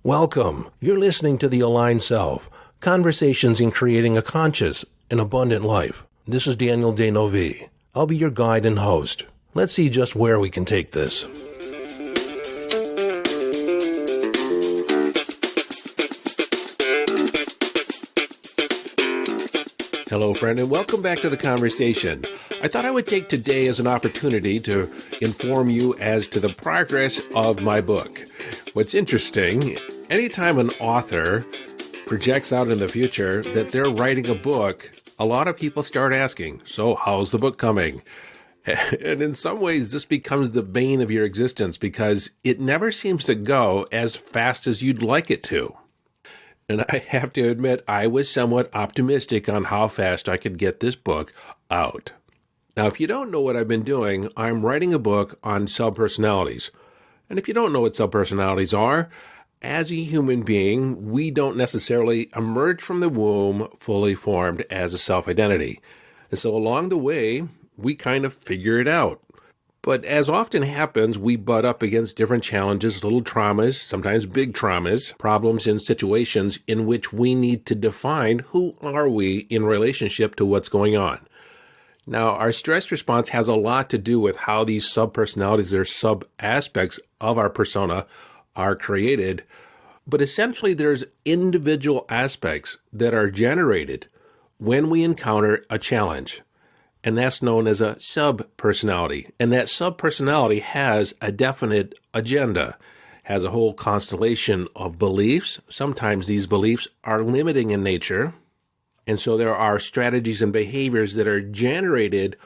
Welcome. You're listening to The Aligned Self, Conversations in Creating a Conscious and Abundant Life. This is Daniel Denovi. I'll be your guide and host. Let's see just where we can take this. Hello, friend, and welcome back to the conversation. I thought I would take today as an opportunity to inform you as to the progress of my book. What's interesting, anytime an author projects out in the future that they're writing a book, a lot of people start asking, so how's the book coming? And in some ways, this becomes the bane of your existence because it never seems to go as fast as you'd like it to. And I have to admit, I was somewhat optimistic on how fast I could get this book out. Now, if you don't know what I've been doing, I'm writing a book on subpersonalities. And if you don't know what subpersonalities are, as a human being, we don't necessarily emerge from the womb fully formed as a self-identity. And so along the way, we kind of figure it out. But as often happens, we butt up against different challenges, little traumas, sometimes big traumas, problems in situations in which we need to define who are we in relationship to what's going on. Now, our stress response has a lot to do with how these subpersonalities or sub-aspects of our persona are created. But essentially, there's individual aspects that are generated when we encounter a challenge. And that's known as a subpersonality. And that subpersonality has a definite agenda, has a whole constellation of beliefs. Sometimes these beliefs are limiting in nature. And so there are strategies and behaviors that are generated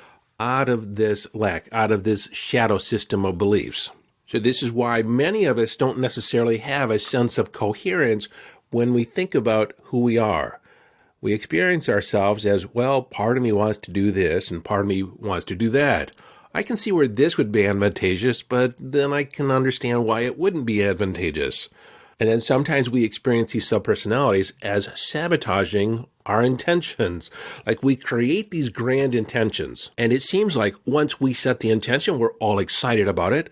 out of this lack, out of this shadow system of beliefs. So this is why many of us don't necessarily have a sense of coherence when we think about who we are. We experience ourselves as, well, part of me wants to do this and part of me wants to do that. I can see where this would be advantageous, but then I can understand why it wouldn't be advantageous. And then sometimes we experience these subpersonalities as sabotaging our intentions. Like we create these grand intentions. And it seems like once we set the intention, we're all excited about it.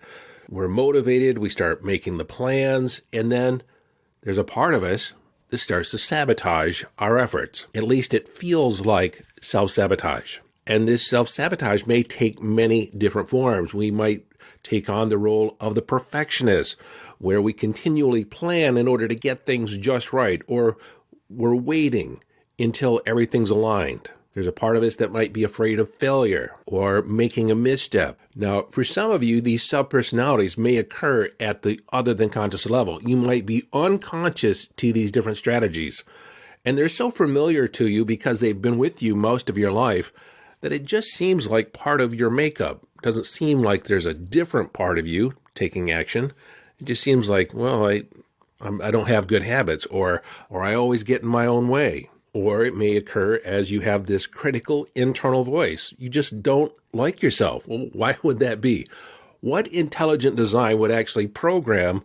We're motivated. We start making the plans. And then there's a part of us that starts to sabotage our efforts. At least it feels like self-sabotage. And this self-sabotage may take many different forms. We might take on the role of the perfectionist, where we continually plan in order to get things just right, or we're waiting until everything's aligned. There's a part of us that might be afraid of failure or making a misstep. Now, for some of you, these subpersonalities may occur at the other than conscious level. You might be unconscious to these different strategies, and they're so familiar to you because they've been with you most of your life that it just seems like part of your makeup. It doesn't seem like there's a different part of you taking action. It just seems like, well, I don't have good habits, or I always get in my own way. Or it may occur as you have this critical internal voice. You just don't like yourself. Well, why would that be? What intelligent design would actually program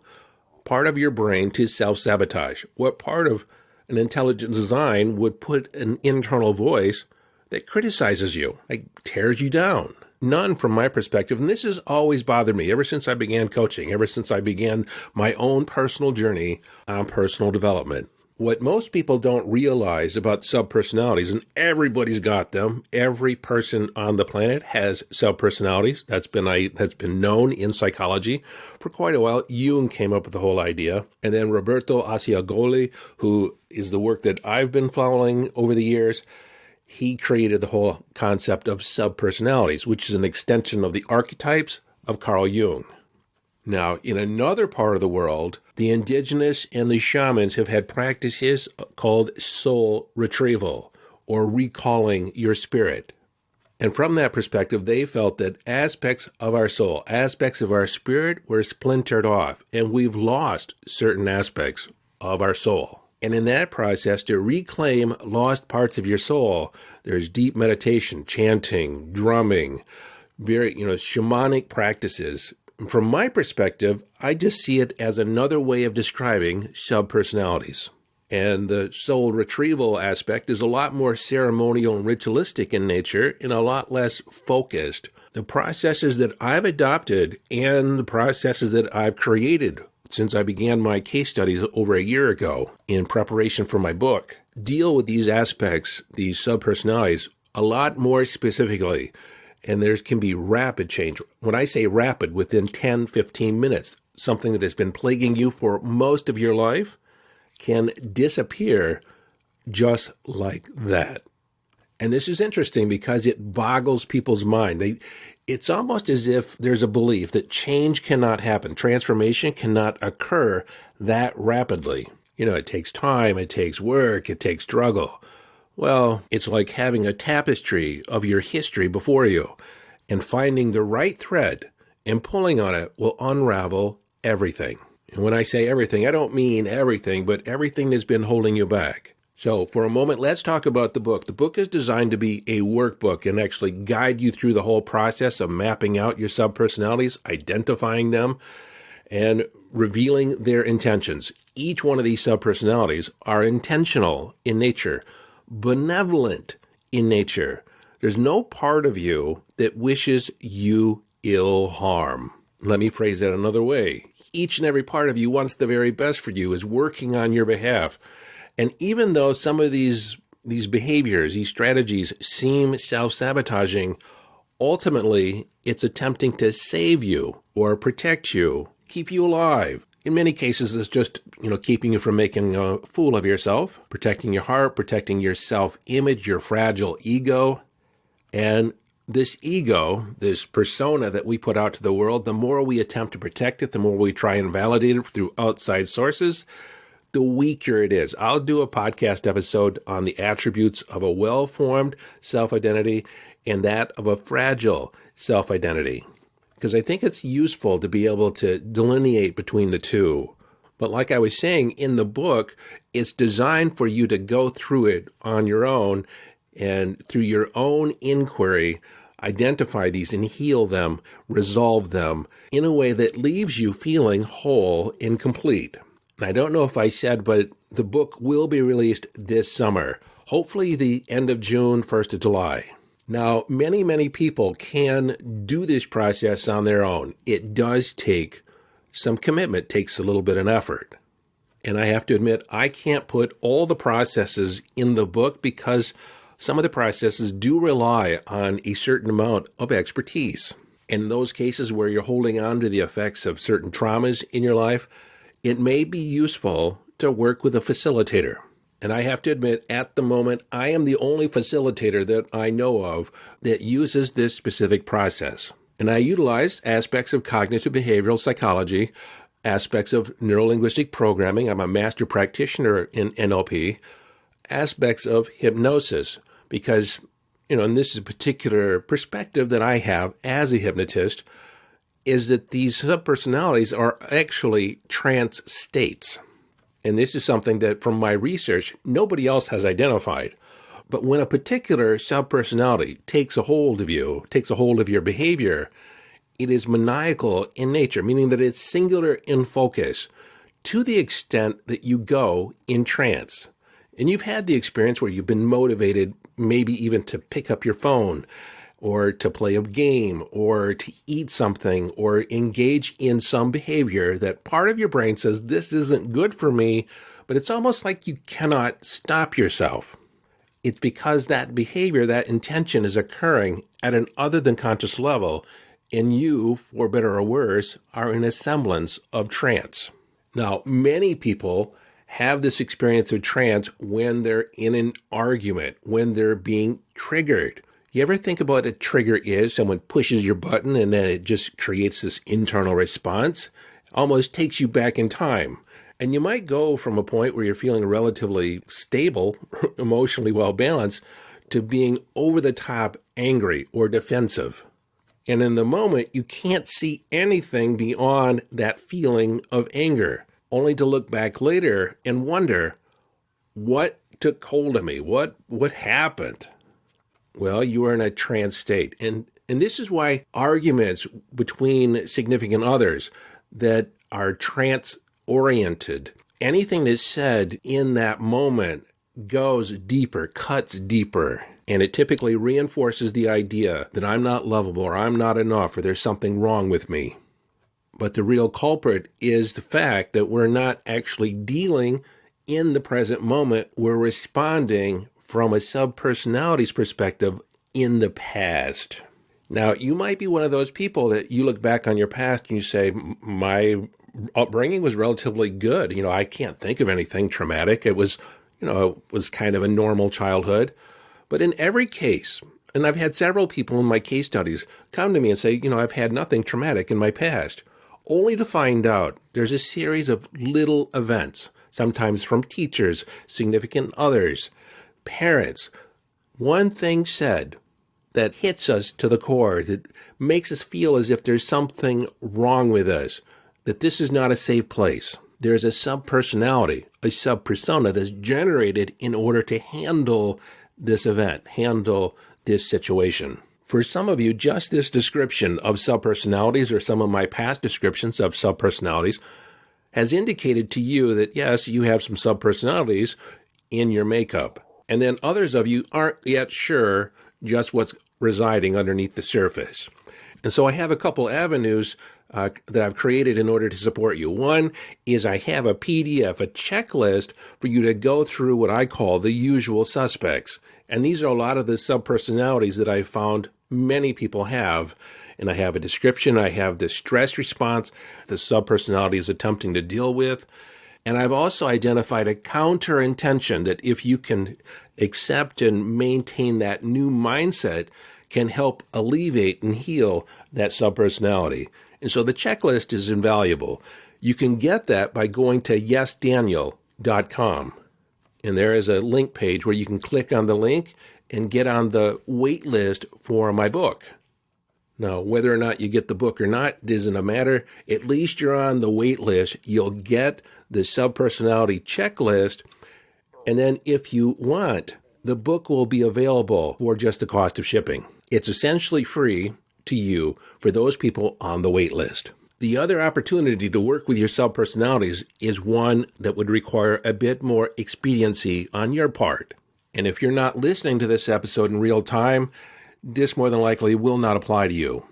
part of your brain to self-sabotage? What part of an intelligent design would put an internal voice that criticizes you, like tears you down? None from my perspective, and this has always bothered me ever since I began coaching, ever since I began my own personal journey on personal development. What most people don't realize about subpersonalities, and everybody's got them, every person on the planet has subpersonalities. That's been known in psychology for quite a while. Jung came up with the whole idea. And then Roberto Acciagholi, who is the work that I've been following over the years, he created the whole concept of subpersonalities, which is an extension of the archetypes of Carl Jung. Now, in another part of the world, the indigenous and the shamans have had practices called soul retrieval, or recalling your spirit. And from that perspective, they felt that aspects of our soul, aspects of our spirit were splintered off, and we've lost certain aspects of our soul. And in that process, to reclaim lost parts of your soul, there's deep meditation, chanting, drumming, very, shamanic practices. From my perspective, I just see it as another way of describing subpersonalities. And the soul retrieval aspect is a lot more ceremonial and ritualistic in nature and a lot less focused. The processes that I've adopted and the processes that I've created since I began my case studies over a year ago in preparation for my book, deal with these aspects, these subpersonalities, a lot more specifically. And there can be rapid change. When I say rapid, within 10, 15 minutes, something that has been plaguing you for most of your life can disappear just like that. And this is interesting because it boggles people's mind. It's almost as if there's a belief that change cannot happen. Transformation cannot occur that rapidly. It takes time, it takes work, it takes struggle. Well, it's like having a tapestry of your history before you, and finding the right thread and pulling on it will unravel everything. And when I say everything, I don't mean everything, but everything that's been holding you back. So for a moment, let's talk about the book. The book is designed to be a workbook and actually guide you through the whole process of mapping out your subpersonalities, identifying them, and revealing their intentions. Each one of these subpersonalities are intentional in nature, benevolent in nature. There's no part of you that wishes you ill harm. Let me phrase that another way. Each and every part of you wants the very best for you, is working on your behalf. And even though some of these behaviors, these strategies seem self-sabotaging, ultimately it's attempting to save you or protect you, keep you alive. In many cases, it's just, keeping you from making a fool of yourself, protecting your heart, protecting your self-image, your fragile ego. And this ego, this persona that we put out to the world, the more we attempt to protect it, the more we try and validate it through outside sources, the weaker it is. I'll do a podcast episode on the attributes of a well-formed self-identity and that of a fragile self-identity, because I think it's useful to be able to delineate between the two. But like I was saying, in the book, it's designed for you to go through it on your own and through your own inquiry, identify these and heal them, resolve them in a way that leaves you feeling whole and complete. And I don't know if I said, but the book will be released this summer, hopefully the end of June, 1st of July. Now, many people can do this process on their own. It does take some commitment, takes a little bit of effort. And I have to admit, I can't put all the processes in the book because some of the processes do rely on a certain amount of expertise. In those cases where you're holding on to the effects of certain traumas in your life, it may be useful to work with a facilitator. And I have to admit, at the moment, I am the only facilitator that I know of that uses this specific process. And I utilize aspects of cognitive behavioral psychology, aspects of neuro-linguistic programming. I'm a Master Practitioner in NLP, aspects of hypnosis, because, and this is a particular perspective that I have as a hypnotist, is that these subpersonalities are actually trance states. And this is something that, from my research, nobody else has identified. But when a particular subpersonality takes a hold of you, takes a hold of your behavior, it is maniacal in nature, meaning that it's singular in focus to the extent that you go in trance. And you've had the experience where you've been motivated maybe even to pick up your phone or to play a game or to eat something or engage in some behavior that part of your brain says, this isn't good for me, but it's almost like you cannot stop yourself. It's because that behavior, that intention is occurring at an other than conscious level, and you, for better or worse, are in a semblance of trance. Now, many people have this experience of trance when they're in an argument, when they're being triggered. You ever think about what a trigger is? Someone pushes your button and then it just creates this internal response. Almost takes you back in time. And you might go from a point where you're feeling relatively stable, emotionally well-balanced, to being over-the-top angry or defensive. And in the moment, you can't see anything beyond that feeling of anger, only to look back later and wonder, what took hold of me? What happened? Well, you are in a trance state. And this is why arguments between significant others that are trance-oriented, anything that's said in that moment goes deeper, cuts deeper. And it typically reinforces the idea that I'm not lovable or I'm not enough or there's something wrong with me. But the real culprit is the fact that we're not actually dealing in the present moment. We're responding from a subpersonality's perspective in the past. Now, you might be one of those people that you look back on your past and you say, my upbringing was relatively good. I can't think of anything traumatic. It was kind of a normal childhood. But in every case, and I've had several people in my case studies come to me and say, I've had nothing traumatic in my past, only to find out there's a series of little events, sometimes from teachers, significant others, parents. One thing said that hits us to the core, that makes us feel as if there's something wrong with us, that this is not a safe place. There's a subpersonality, a subpersona that's generated in order to handle this event, handle this situation. For some of you, just this description of subpersonalities or some of my past descriptions of subpersonalities has indicated to you that, yes, you have some subpersonalities in your makeup. And then others of you aren't yet sure just what's residing underneath the surface. And so I have a couple avenues that I've created in order to support you. One is I have a PDF, a checklist for you to go through what I call the usual suspects. And these are a lot of the subpersonalities that I've found many people have. And I have a description. I have the stress response the subpersonality is attempting to deal with. And I've also identified a counter intention that if you can accept and maintain that new mindset, can help alleviate and heal that subpersonality. And so the checklist is invaluable. You can get that by going to yesdaniel.com. And there is a link page where you can click on the link and get on the wait list for my book. Now, whether or not you get the book or not doesn't matter. At least you're on the wait list. You'll get the subpersonality checklist. And then if you want, the book will be available for just the cost of shipping. It's essentially free to you for those people on the wait list. The other opportunity to work with your subpersonalities is one that would require a bit more expediency on your part. And if you're not listening to this episode in real time, this more than likely will not apply to you.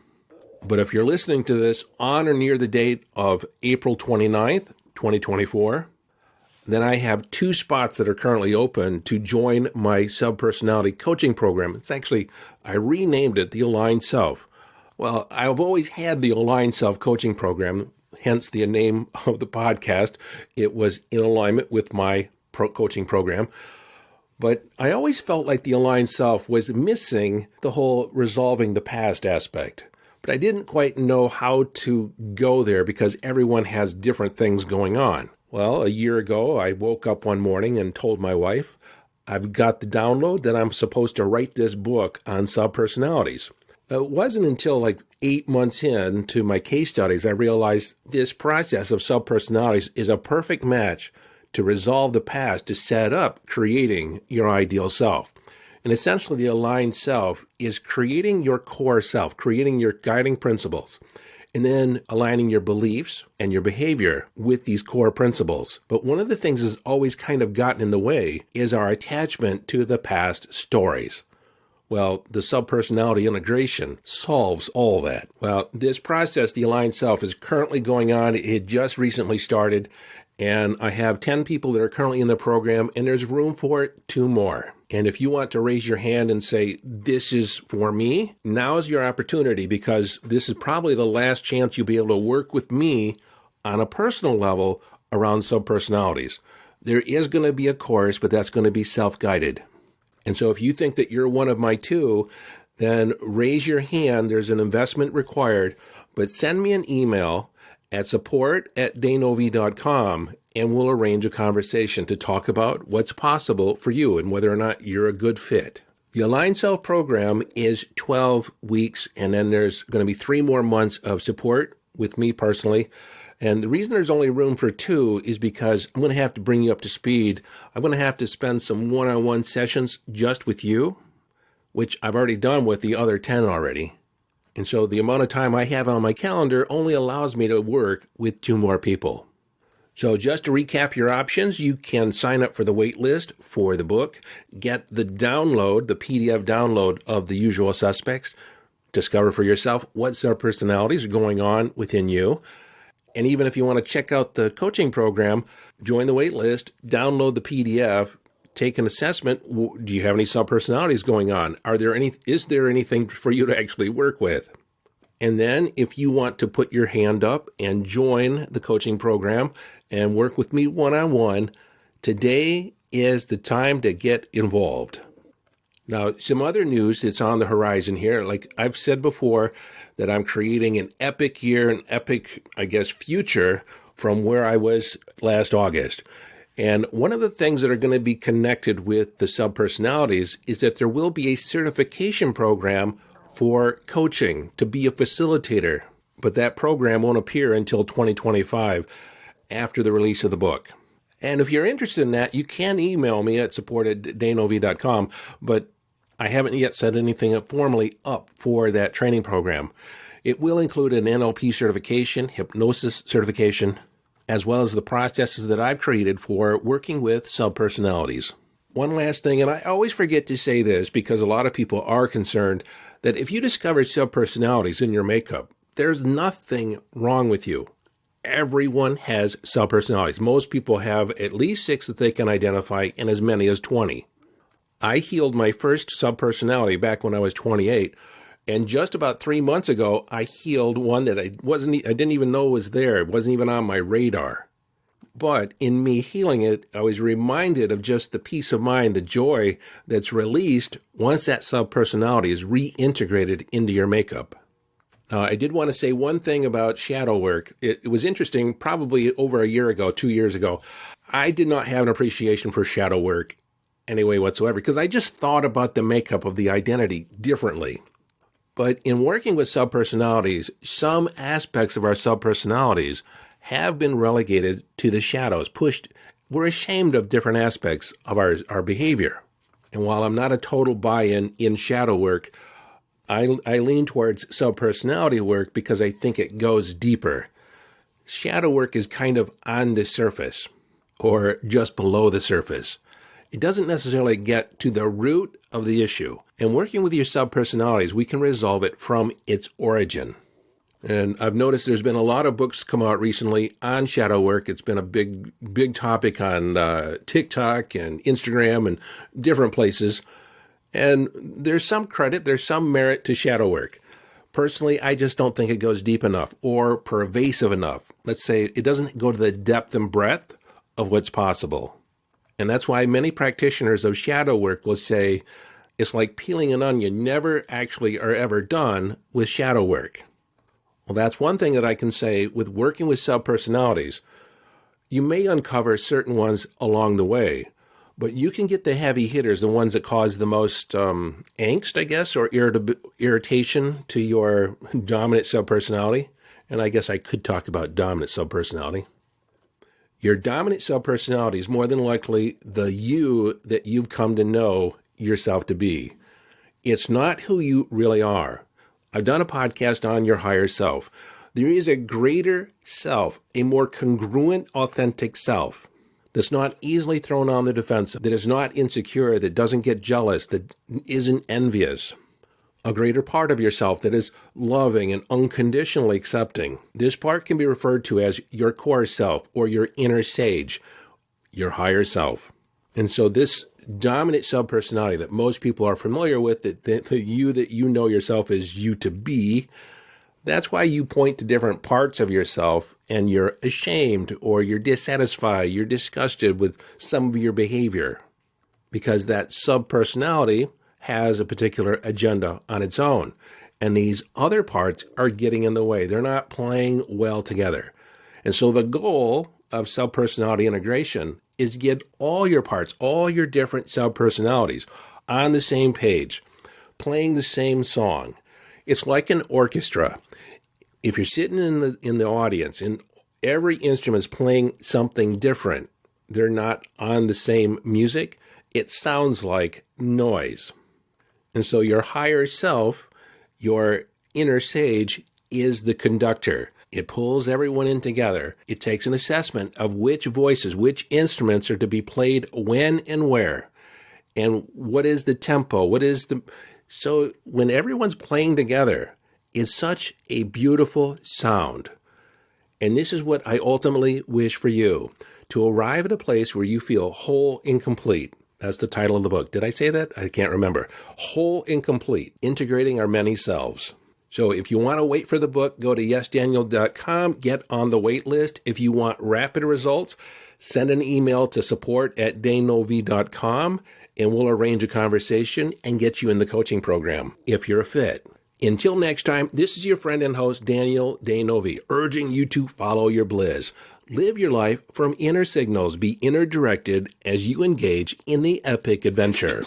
But if you're listening to this on or near the date of April 29th, 2024, then I have 2 spots that are currently open to join my subpersonality coaching program. It's actually, I renamed it the Aligned Self. Well, I've always had the Aligned Self coaching program, hence the name of the podcast. It was in alignment with my coaching program. But I always felt like the Aligned Self was missing the whole resolving the past aspect. But I didn't quite know how to go there because everyone has different things going on. Well, a year ago, I woke up one morning and told my wife, I've got the download that I'm supposed to write this book on subpersonalities. It wasn't until like 8 months into my case studies I realized this process of subpersonalities is a perfect match to resolve the past, to set up creating your ideal self. And essentially the aligned self is creating your core self, creating your guiding principles, and then aligning your beliefs and your behavior with these core principles. But one of the things that's always kind of gotten in the way is our attachment to the past stories. Well, the subpersonality integration solves all that. Well, this process, the aligned self, is currently going on. It just recently started, and I have 10 people that are currently in the program, and there's room for 2 more. And if you want to raise your hand and say, this is for me, now is your opportunity, because this is probably the last chance you'll be able to work with me on a personal level around subpersonalities. There is going to be a course, but that's going to be self-guided. And so if you think that you're one of my 2, then raise your hand. There's an investment required, but send me an email at support@danovi.com, and we'll arrange a conversation to talk about what's possible for you and whether or not you're a good fit. The Aligned Self program is 12 weeks, and then there's going to be 3 more months of support with me personally. And the reason there's only room for 2 is because I'm going to have to bring you up to speed. I'm going to have to spend some one-on-one sessions just with you, which I've already done with the other 10 already. And so the amount of time I have on my calendar only allows me to work with 2 more people. So just to recap your options, you can sign up for the wait list for the book, get the download, the PDF download of the usual suspects, discover for yourself what subpersonalities are going on within you. And even if you want to check out the coaching program, join the waitlist, download the PDF, take an assessment. Do you have any subpersonalities going on? Is there anything for you to actually work with? And then if you want to put your hand up and join the coaching program and work with me one-on-one, today is the time to get involved. Now, some other news that's on the horizon here, like I've said before, that I'm creating an epic year, an epic, future from where I was last August. And one of the things that are going to be connected with the subpersonalities is that there will be a certification program for coaching to be a facilitator. But that program won't appear until 2025 after the release of the book. And if you're interested in that, you can email me at support@danov.com, but I haven't yet set anything formally up for that training program. It will include an NLP certification, hypnosis certification, as well as the processes that I've created for working with subpersonalities. One last thing, and I always forget to say this because a lot of people are concerned that if you discover subpersonalities in your makeup, there's nothing wrong with you. Everyone has subpersonalities. Most people have at least 6 that they can identify and as many as 20. I healed my first subpersonality back when I was 28, and just about 3 months ago, I healed one that I didn't even know was there. It wasn't even on my radar. But in me healing it, I was reminded of just the peace of mind, the joy that's released once that subpersonality is reintegrated into your makeup. I did want to say one thing about shadow work. It was interesting, probably over a year ago, 2 years ago, I did not have an appreciation for shadow work anyway whatsoever, because I just thought about the makeup of the identity differently. But in working with subpersonalities, some aspects of our subpersonalities have been relegated to the shadows, pushed. We're ashamed of different aspects of our behavior. And while I'm not a total buy-in in shadow work, I lean towards subpersonality work because I think it goes deeper. Shadow work is kind of on the surface or just below the surface. It doesn't necessarily get to the root of the issue. And working with your subpersonalities, we can resolve it from its origin. And I've noticed there's been a lot of books come out recently on shadow work. It's been a big topic on TikTok and Instagram and different places. And there's some credit, there's some merit to shadow work. Personally, I just don't think it goes deep enough or pervasive enough. Let's say it doesn't go to the depth and breadth of what's possible. And that's why many practitioners of shadow work will say it's like peeling an onion. Never actually are ever done with shadow work. Well, that's one thing that I can say with working with subpersonalities. You may uncover certain ones along the way, but you can get the heavy hitters, the ones that cause the most angst, I guess, or irritation to your dominant subpersonality. And I guess I could talk about dominant subpersonality. Your dominant subpersonality is more than likely the you that you've come to know yourself to be. It's not who you really are. I've done a podcast on your higher self. There is a greater self, a more congruent, authentic self that's not easily thrown on the defensive, that is not insecure, that doesn't get jealous, that isn't envious. A greater part of yourself that is loving and unconditionally accepting. This part can be referred to as your core self or your inner sage, your higher self. And so this dominant subpersonality that most people are familiar with, that you know yourself as you to be, that's why you point to different parts of yourself and you're ashamed or you're dissatisfied, you're disgusted with some of your behavior, because that subpersonality has a particular agenda on its own. And these other parts are getting in the way. They're not playing well together. And so the goal of subpersonality integration is to get all your parts, all your different subpersonalities on the same page, playing the same song. It's like an orchestra. If you're sitting in the audience and every instrument is playing something different, they're not on the same music, it sounds like noise. And so your higher self, your inner sage, is the conductor. It pulls everyone in together. It takes an assessment of which voices, which instruments are to be played when and where, and what is the tempo, so when everyone's playing together, it's such a beautiful sound. And this is what I ultimately wish for you, to arrive at a place where you feel whole and complete. That's the title of the book. Did I say that? I can't remember. Whole and complete, integrating our many selves. So if you want to wait for the book, go to yesdaniel.com, get on the wait list. If you want rapid results, send an email to support@danovi.com, and we'll arrange a conversation and get you in the coaching program if you're a fit. Until next time, this is your friend and host, Daniel Danovi, urging you to follow your bliss. Live your life from inner signals. Be inner directed as you engage in the epic adventure.